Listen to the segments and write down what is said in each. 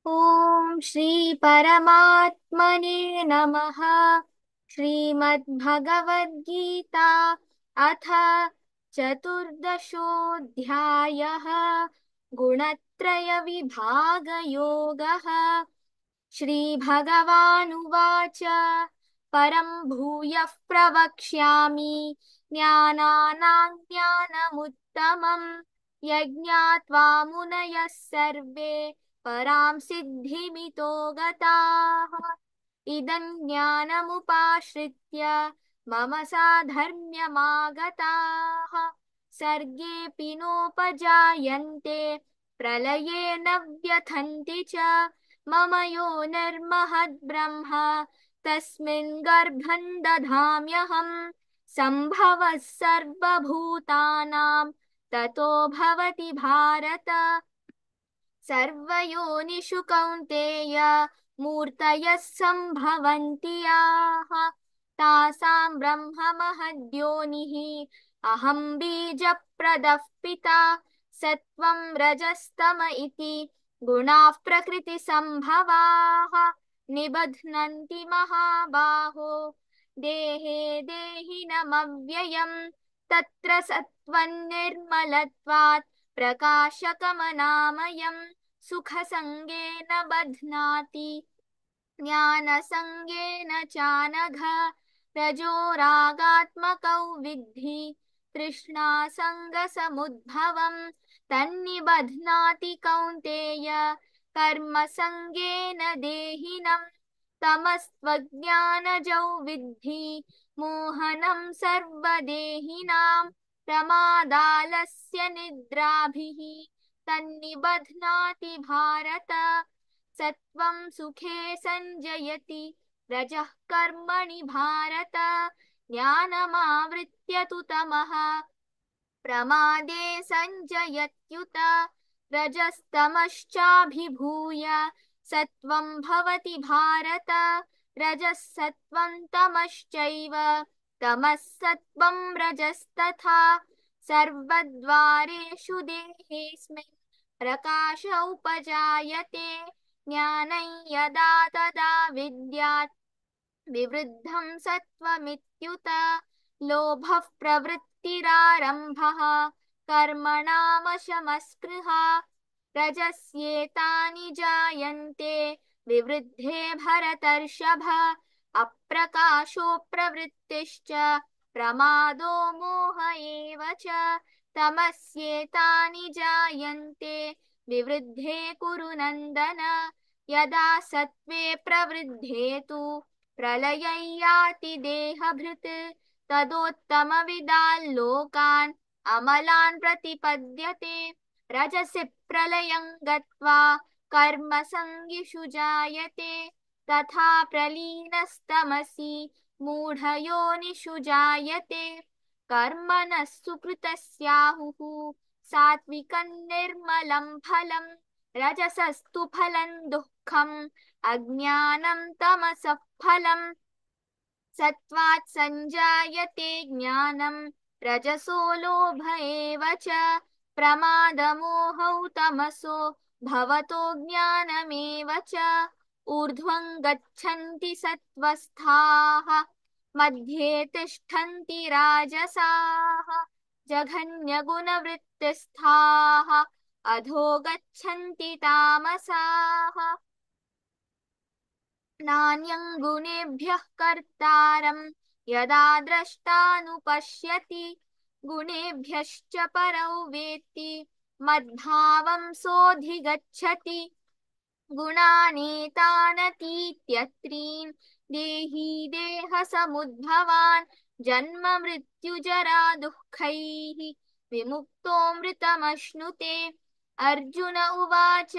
ॐ श्री परमात्मने नमः। श्रीमद्भगवद्गीता अथ चतुर्दशोऽध्यायः। गुणत्रयविभागयोगः। श्रीभगवानुवाच परं भूयः प्रवक्ष्यामि ज्ञानानां ज्ञानमुत्तमम् यज्ञात्वा मुनयः सर्वे परां सिद्धिमितो गताः। इदं ज्ञानमुपाश्रित्य मम साधर्म्यमागताः सर्गेऽपि नोपजायन्ते प्रलये न व्यथन्ति च मम योनिर्महद्ब्रह्म तस्मिन् गर्भं दधाम्यहम् सम्भवः सर्वभूतानां ततो भवति भारत। सर्वयोनिषु कौन्तेय मूर्तयः सम्भवन्ति याः तासां ब्रह्म महद्योनिः अहं बीजप्रदः पिता। सत्त्वं रजस्तम इति गुणाः प्रकृतिसम्भवाः निबध्नन्ति महाबाहो देहे देहिनमव्ययम्। तत्र सत्त्वन्निर्मलत्वात् प्रकाशकमनामयम् सुखसङ्गेन बध्नाति ज्ञानसङ्गेन चानघ। रजोरागात्मकौ विद्धि तृष्णासङ्गसमुद्भवम् तन्निबध्नाति कौन्तेय कर्मसङ्गेन देहिनम्। तमस्त्वज्ञानजौ विद्धि मोहनं सर्वदेहिनां प्रमादालस्य निद्राभिः तन्निबध्नाति भारत। सत्वं सुखे संजयति रजः कर्मणि भारत ज्ञानमावृत्य तु तमः प्रमादे संजयत्युत। रजस्तमश्चाभिभूय सत्वं भवति भारत रजः सत्वं तमश्चैव तमः सत्वं रजस्तथा। सर्वद्वारेषु देहेऽस्मिन् प्रकाश उपजायते ज्ञानं यदा तदा विद्यात् विवृद्धं सत्त्वमित्युत। लोभः प्रवृत्तिरारम्भः कर्मणामशमस्पृहा रजस्येतानि जायन्ते विवृद्धे भरतर्षभ। अप्रकाशो प्रवृत्तिश्च प्रमादो मोह एव च तमस्येतानि जायन्ते विवृद्धे कुरु नन्दन। यदा सत्त्वे प्रवृद्धे तु प्रलयं याति देहभृत् तदोत्तमविदाल्लोकान् अमलान् प्रतिपद्यते। रजसि प्रलयं गत्वा कर्मसङ्गिषु जायते तथा प्रलीनस्तमसि मूढयोनिषु जायते। कर्मणः सुकृतस्याहुः सात्विकं निर्मलं फलं रजसस्तु फलं दुःखम् अज्ञानं तमसः फलम्। सत्त्वात् सञ्जायते ज्ञानं रजसो लोभ एव च प्रमादमोहौ तमसो भवतो ज्ञानमेव च। ऊर्ध्वं गच्छन्ति सत्त्वस्थाः मध्ये तिष्ठन्ति राजसाः जघन्यगुणवृत्तिस्थाः अधो गच्छन्ति तामसाः। नान्यं गुणेभ्यः कर्तारं यदा द्रष्टानुपश्यति गुणेभ्यश्च परौ वेत्ति मद्भावं सोऽधिगच्छति। गुणानेतानतीत्यत्रीन् देही देहसमुद्भवान् जन्म मृत्युजरा दुःखैः विमुक्तोऽमृतमश्नुते। अर्जुन उवाच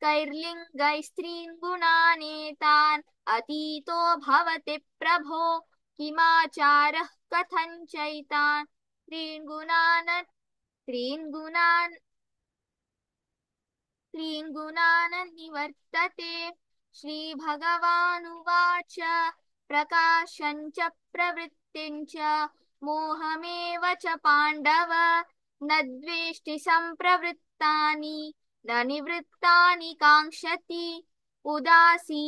कैर्लिङ्गैस्त्रीन् गुणानेतान् अतीतो भवति प्रभो किमाचारः कथं चैतान् त्रीन् गुणान् निवर्तते। श्रीभगवानुवाच प्रकाशं च प्रवृत्तिं च मोहमेव च पाण्डव न द्वेष्टि सम्प्रवृत्तानि न निवृत्तानि काङ्क्षति उदासीनवदासीनः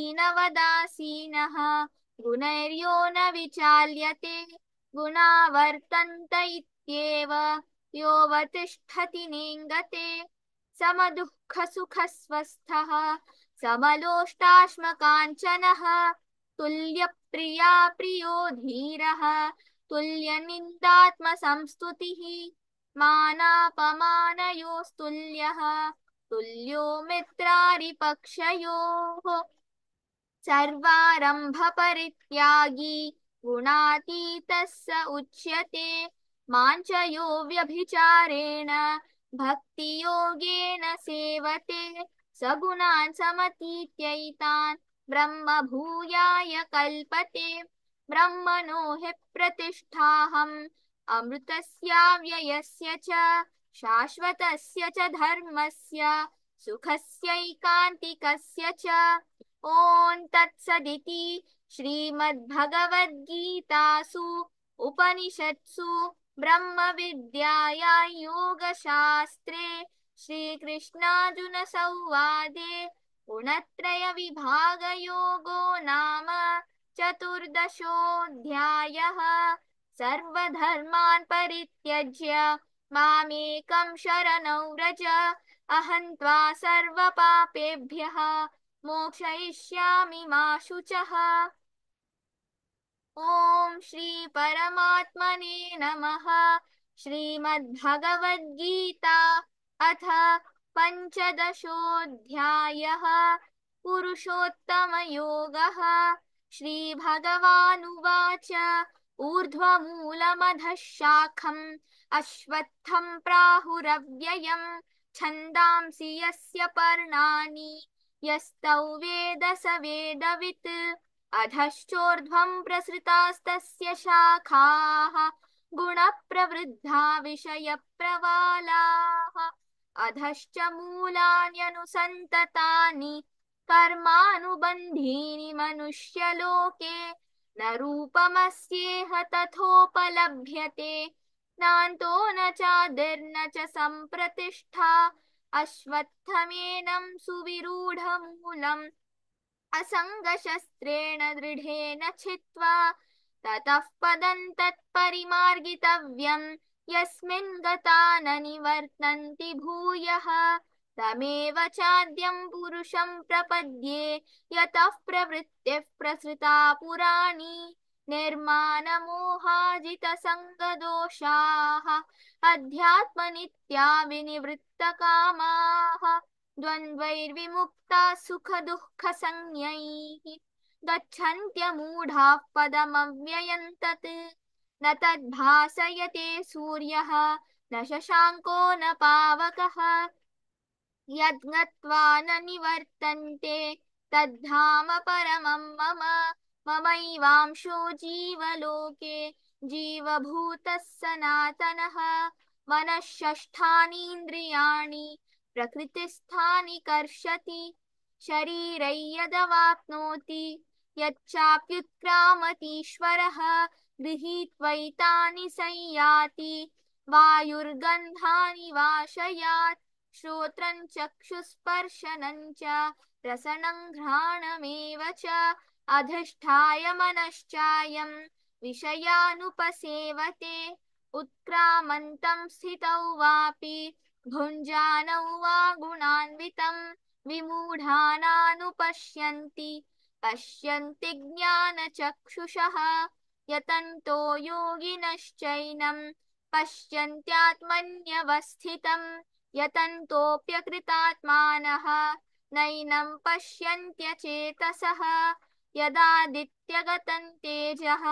गुणैर्यो न विचाल्यते गुणा वर्तन्त इत्येव योऽवतिष्ठति नेङ्गते समदुःखसुखस्वस्थः समलोष्टाश्मकाञ्चनः तुल्यप्रिया प्रियो धीरः तुल्यनिन्दात्मसंस्तुतिः मानापमानयोस्तुल्यः तुल्यो मित्रारिपक्षयोः सर्वारम्भपरित्यागी गुणातीतः स उच्यते माञ्चयो व्यभिचारेण भक्तियोगेन सेवते सगुणान् समतीत्यैतान् ब्रह्मभूयाय कल्पते ब्रह्मणो हि प्रतिष्ठाहम् अमृतस्याव्ययस्य च शाश्वतस्य च धर्मस्य सुखस्यैकान्तिकस्य च ॐ तत्सदिति श्रीमद्भगवद्गीतासु उपनिषत्सु ब्रह्मविद्यायां योगशास्त्रे श्रीकृष्णार्जुनसंवादे गुणत्रयविभागयोगो नाम चतुर्दशोऽध्यायः सर्वधर्मान् परित्यज्य मामेकं शरणं व्रज अहं त्वा सर्वपापेभ्यः मोक्षयिष्यामि मा शुचः। ॐ श्री परमात्मने नमः। श्रीमद्भगवद्गीता अथ पञ्चदशोऽध्यायः पुरुषोत्तमयोगः। श्रीभगवानुवाच ऊर्ध्वमूलमधः शाखम् अश्वत्थं प्राहुरव्ययम् छन्दांसि यस्य पर्णानि यस्तौ वेद स वेदवित् अधश्चोर्ध्वं प्रसृतास्तस्य शाखाः गुणप्रवृद्धा विषयप्रवालाः अधश्च मूलान्यनुसन्ततानि कर्मानुबन्धीनि मनुष्यलोके न रूपमस्येह तथोपलभ्यते नान्तो न चादिर्न च सम्प्रतिष्ठा अश्वत्थमेनं सुविरूढमूलम् असङ्गशस्त्रेण दृढेन छित्त्वा ततः पदं तत्परिमार्गितव्यं यस्मिन् गता न निवर्तन्ति भूयः तमेव चाद्यं पुरुषं प्रपद्ये यतः प्रवृत्तिः प्रसृता पुराणी निर्मानमोहाजितसङ्गदोषाः अध्यात्मनित्या विनिवृत्तकामाः द्वन्द्वैर्विमुक्ता सुखदुःखसंज्ञैः गच्छन्त्यमूढाः पदमव्ययं तत् न तद्भासयते सूर्यः न शशाङ्को न पावकः यद्गत्वा न निवर्तन्ते तद्धाम परमं मम ममैवांशो जीवलोके जीवभूतः सनातनः मनःषष्ठानीन्द्रियाणि प्रकृतिस्थानि कर्षति शरीरै यदवाप्नोति यच्चाप्युत्क्रामतीश्वरः गृहीत्वैतानि संयाति वायुर्गन्धानि वाशयात् श्रोत्रं चक्षुस्पर्शनं च रसनं घ्राणमेव च अधिष्ठाय मनश्चायं विषयानुपसेवते उत्क्रामन्तं स्थितौ वापि भुञ्जानौ वा गुणान्वितं विमूढानानुपश्यन्ति पश्यन्ति ज्ञानचक्षुषः यतन्तो योगिनश्चैनं पश्यन्त्यात्मन्यवस्थितं यतन्तोऽप्यकृतात्मानः नैनं पश्यन्त्यचेतसः यदादित्यगतं तेजः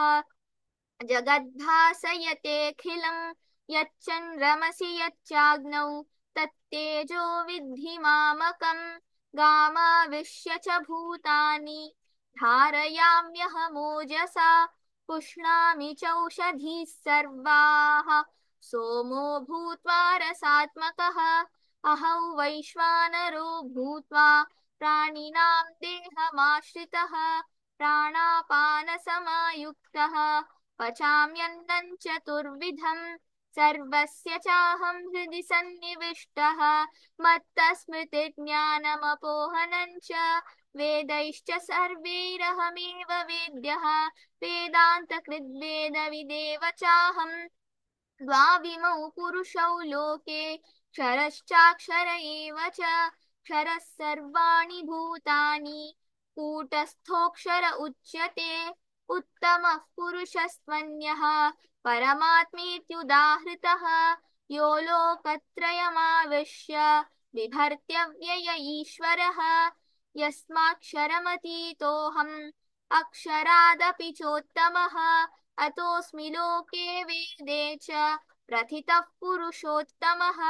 जगद्भासयतेऽखिलं यच्चन्द्रमसि यच्चाग्नौ तत्तेजो विद्धि मामकं गामाविश्य च भूतानि धारयाम्यहमोजसा पुष्णामि चौषधीः सर्वाः सोमो भूत्वा रसात्मकः अहौ वैश्वानरो भूत्वा प्राणिनां देहमाश्रितः प्राणापानसमायुक्तः पचाम्यन्नं चतुर्विधम् सर्वस्य चाहं हृदि सन्निविष्टः मत्तस्मृतिर्ज्ञानमपोहनं च वेदैश्च सर्वैरहमेव वेद्यः वेदान्तकृद्वेदविदेव चाहं द्वाविमौ पुरुषौ लोके क्षरश्चाक्षर एव च क्षरः सर्वाणि भूतानि कूटस्थोऽक्षर उच्यते उत्तमः पुरुषस्त्वन्यः परमात्मेत्युदाहृतः यो लोकत्रयमाविश्य बिभर्त्यव्यय ईश्वरः यस्माक्षरमतीतोऽहम् अक्षरादपि चोत्तमः अतोऽस्मि लोके वेदे च प्रथितः पुरुषोत्तमः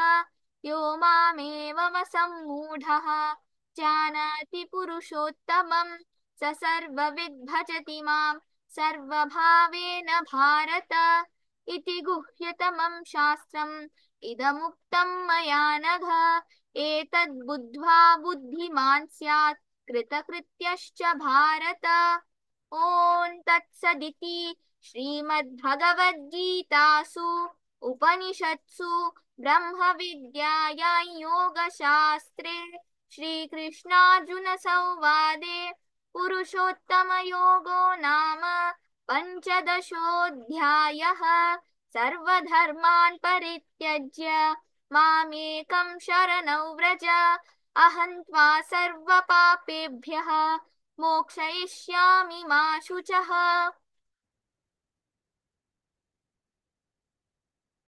यो मामेवमसम्मूढः जानाति पुरुषोत्तमं स सर्वविद् भजति मां सर्वभावेन भारत इति गुह्यतमं शास्त्रम् इदमुक्तं मया नघ एतद्बुद्ध्वा बुद्धिमान् स्यात् कृतकृत्यश्च भारत ॐ तत्सदिति श्रीमद्भगवद्गीतासु उपनिषत्सु ब्रह्मविद्यायां योगशास्त्रे श्रीकृष्णार्जुनसंवादे पुरुषोत्तमयोगो नाम पञ्चदशोऽध्यायः सर्वधर्मान् परित्यज्य मामेकं शरणौ व्रज अहं त्वा सर्वपापेभ्यः मोक्षयिष्यामि मा शुचः।